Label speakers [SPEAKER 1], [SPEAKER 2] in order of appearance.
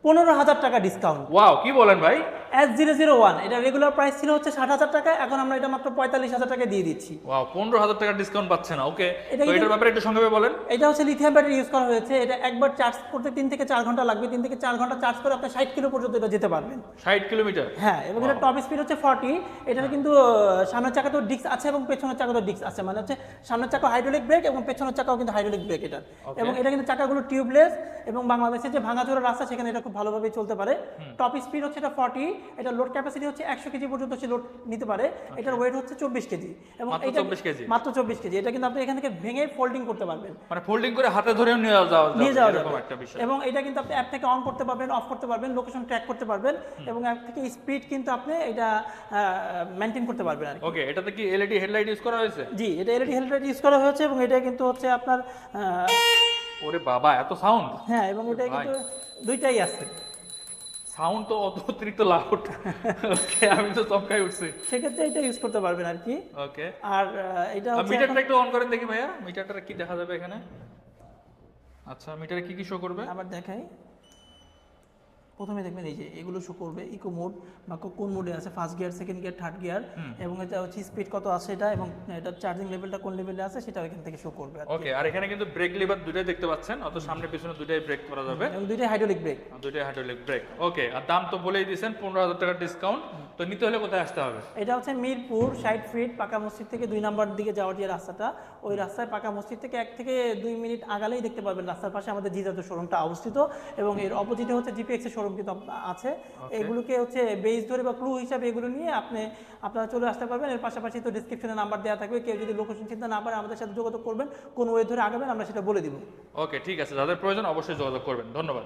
[SPEAKER 1] 15,000 টাকা discount.
[SPEAKER 2] Wow, কি বলেন ভাই?
[SPEAKER 1] S001 এটা রেগুলার প্রাইস ছিল হচ্ছে 60,000 টাকা, এখন আমরা এটা মাত্র 45,000 টাকা দিয়ে দিচ্ছি।
[SPEAKER 2] ওয়াও, 15,000 টাকা ডিসকাউন্ট পাচ্ছে না। ওকে,
[SPEAKER 1] এটা
[SPEAKER 2] তো
[SPEAKER 1] কিন্তু-
[SPEAKER 2] এটার ব্যাপারে একটু সংক্ষেপে বলেন।
[SPEAKER 1] এটা হচ্ছে লিথিয়াম ব্যাটারি ইউজ করা হয়েছে। এটা একবার চার্জ করতে 3 থেকে 4 ঘন্টা লাগবে। 3 থেকে 4 ঘন্টা চার্জ করে আপনি 60 কিলো পর্যন্ত এটা যেতে পারবেন।
[SPEAKER 2] 60 কিলোমিটার?
[SPEAKER 1] হ্যাঁ, এবং এটা
[SPEAKER 2] Wow.
[SPEAKER 1] টপ স্পিড হচ্ছে 40। এটার কিন্তু সামনের চাকাতেও ডিস্ক আছে এবং পেছনের চাকাতেও ডিস্ক আছে, মানে হচ্ছে সামনের চাকা হাইড্রোলিক ব্রেক এবং পেছনের চাকাও কিন্তু হাইড্রোলিক ব্রেক এটা।
[SPEAKER 2] Okay.
[SPEAKER 1] এবং এটা কিন্তু চাকাগুলো টিউবলেস এবং বাংলাদেশের যে ভাঙাচোরা রাস্তা সেখানে এটা খুব ভালোভাবে চলতে পারে। টপ স্পিড হচ্ছে এটা 40। এটা লোড ক্যাপাসিটি হচ্ছে 100 কেজি পর্যন্ত সে লোড নিতে পারে। এটার ওয়েট হচ্ছে 24 কেজি এবং
[SPEAKER 2] মাত্র
[SPEAKER 1] এটা
[SPEAKER 2] 24 কেজি?
[SPEAKER 1] মাত্র 24 কেজি। এটা কিন্তু আপনি এখান থেকে ভেঙে ফোল্ডিং করতে পারবেন,
[SPEAKER 2] মানে ফোল্ডিং করে হাতে ধরেও নিয়ে
[SPEAKER 1] নিয়ে যাওয়া
[SPEAKER 2] এরকম
[SPEAKER 1] যাবে।
[SPEAKER 2] একটা বিষয়।
[SPEAKER 1] এবং এটা কিন্তু আপনি অ্যাপ থেকে অন করতে পারবেন, অফ করতে পারবেন, লোকেশন ট্র্যাক করতে পারবেন এবং অ্যাপ থেকে স্পিড কিন্তু আপনি এটা মেনটেন করতে পারবেন আর কি।
[SPEAKER 2] ওকে, এটাতে কি এলইডি হেডলাইট ইউজ করা হয়েছে?
[SPEAKER 1] জি, এটা এলইডি হেডলাইট ইউজ করা হয়েছে এবং এটা কিন্তু হচ্ছে আপনার
[SPEAKER 2] ওরে বাবা, এত সাউন্ড!
[SPEAKER 1] হ্যাঁ, এবং এটা
[SPEAKER 2] ভাই।
[SPEAKER 1] কিন্তু দুইটাই আছে।
[SPEAKER 2] সাউন্ড তো অতিরিক্ত লাউড। ওকে, আমি তো চমকাই উঠছি।
[SPEAKER 1] সেক্ষেত্রে এটা ইউজ করতে পারবেন আর কি।
[SPEAKER 2] ওকে,
[SPEAKER 1] আর এটা হচ্ছে
[SPEAKER 2] মিটারটা
[SPEAKER 1] এখন-
[SPEAKER 2] একটু অন করেন দেখি ভাইয়া, মিটারটা কি দেখা যাবে এখানে? আচ্ছা, মিটারে কি কি শো করবে?
[SPEAKER 1] আবার দেখাই। প্রথমে দেখবেন এই যে এগুলো শো করবে ইকো মোড বা কোন মোডে আছে, first gear, second gear, third gear, এবং এটা হচ্ছে স্পিড কত আছে এটা, এবং এটা চার্জিং লেভেলটা কোন লেভেলে আছে সেটা এখান থেকে শো করবে আর কি।
[SPEAKER 2] ওকে, আর এখানে কিন্তু ব্রেক লিভার দুটাই দেখতে পাচ্ছেন, অত সামনে পিছনে দুটাই ব্রেক করা যাবে,
[SPEAKER 1] এবং দুইটাই হাইড্রোলিক ব্রেক।
[SPEAKER 2] দুটাই হাইড্রোলিক ব্রেক। ওকে, আর দাম তো বলেই দিয়েছেন 15,000 টাকা ডিসকাউন্ট। তো নিতে হলে কোথায় আসতে হবে?
[SPEAKER 1] এটা হচ্ছে মিরপুর 60 ফিট পাকা মসজিদ থেকে 2 নাম্বার দিকে যাওয়ার যে রাস্তাটা, ওই রাস্তায় পাকা মসজিদ থেকে 1 থেকে 2 মিনিট আগালেই দেখতে পারবেন রাস্তার পাশে আমাদের জিজাতো শোরুমটা অবস্থিত, এবং এর অপোজিটে হচ্ছে জিপিএক্স এর শোরুম কিন্তু আছে। এগুলোকে হচ্ছে বেস ধরে বা ক্লু হিসাবে এগুলো নিয়ে আপনারা চলে আসতে পারবেন। এর পাশাপাশি তো ডিসক্রিপশনে নাম্বার দেওয়া থাকবে, কেউ যদি লোকেশন চিন্তা না পারে আমাদের সাথে যোগাযোগ করবেন, কোন ওয়ে ধরে আগাবেন আমরা সেটা বলে দিব।
[SPEAKER 2] ওকে, ঠিক আছে, যাদের প্রয়োজন অবশ্যই যোগাযোগ করবেন। ধন্যবাদ।